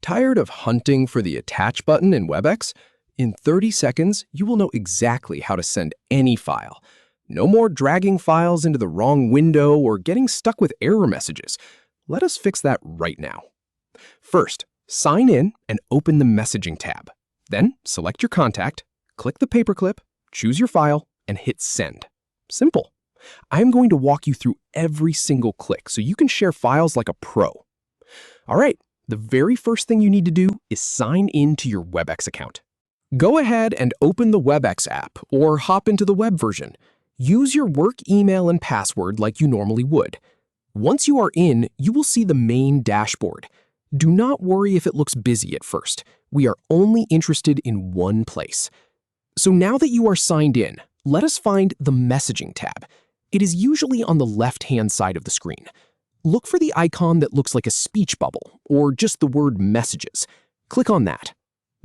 Tired of hunting for the attach button in Webex? In 30 seconds, you will know exactly how to send any file. No more dragging files into the wrong window or getting stuck with error messages. Let us fix that right now. First, sign in and open the Messaging tab. Then, select your contact, click the paperclip, choose your file, and hit Send. Simple. I am going to walk you through every single click so you can share files like a pro. All right, the very first thing you need to do is sign in to your Webex account. Go ahead and open the Webex app or hop into the web version. Use your work email and password like you normally would. Once you are in, you will see the main dashboard. Do not worry if it looks busy at first. We are only interested in one place. So now that you are signed in, let us find the Messaging tab. It is usually on the left-hand side of the screen. Look for the icon that looks like a speech bubble or just the word Messages. Click on that.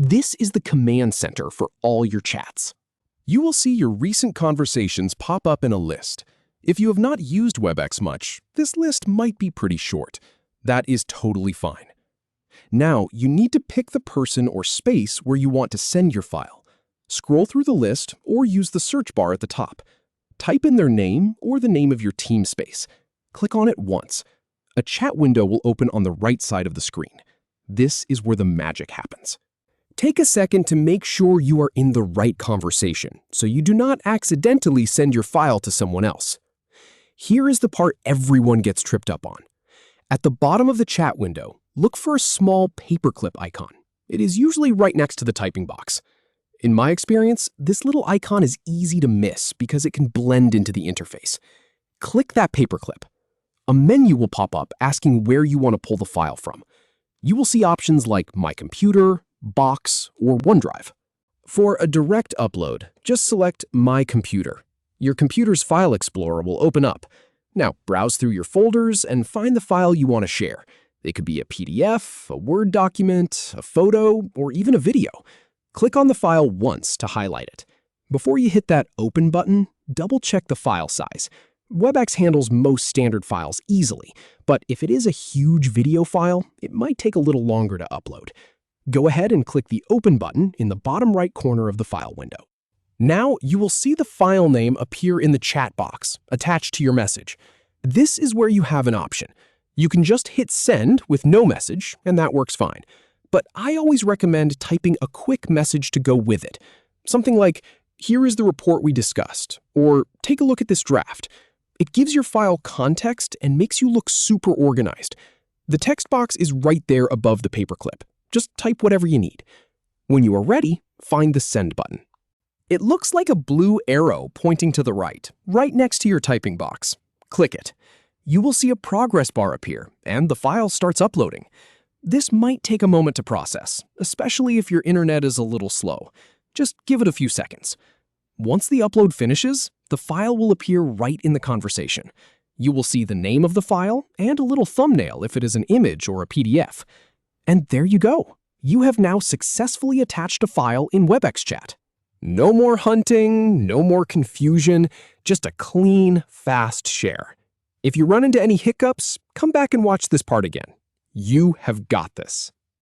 This is the command center for all your chats. You will see your recent conversations pop up in a list. If you have not used Webex much, this list might be pretty short. That is totally fine. Now, you need to pick the person or space where you want to send your file. Scroll through the list or use the search bar at the top. Type in their name or the name of your team space. Click on it once. A chat window will open on the right side of the screen. This is where the magic happens. Take a second to make sure you are in the right conversation so you do not accidentally send your file to someone else. Here is the part everyone gets tripped up on. At the bottom of the chat window, look for a small paperclip icon. It is usually right next to the typing box. In my experience, this little icon is easy to miss because it can blend into the interface. Click that paperclip. A menu will pop up asking where you want to pull the file from. You will see options like My Computer, Box, or OneDrive. For a direct upload, just select My Computer. Your computer's file explorer will open up. Now, browse through your folders and find the file you want to share. It could be a PDF, a Word document, a photo, or even a video. Click on the file once to highlight it. Before you hit that Open button, double-check the file size. Webex handles most standard files easily, but if it is a huge video file, it might take a little longer to upload. Go ahead and click the Open button in the bottom right corner of the file window. Now you will see the file name appear in the chat box attached to your message. This is where you have an option. You can just hit Send with no message, and that works fine. But I always recommend typing a quick message to go with it. Something like, "Here is the report we discussed," or "Take a look at this draft." It gives your file context and makes you look super organized. The text box is right there above the paperclip. Just type whatever you need. When you are ready, find the Send button. It looks like a blue arrow pointing to the right next to your typing box. Click it. You will see a progress bar appear, and the file starts uploading. This might take a moment to process, especially if your internet is a little slow. Just give it a few seconds. Once the upload finishes, the file will appear right in the conversation. You will see the name of the file and a little thumbnail if it is an image or a PDF. And there you go. You have now successfully attached a file in Webex chat. No more hunting, no more confusion, just a clean, fast share. If you run into any hiccups, come back and watch this part again. You have got this.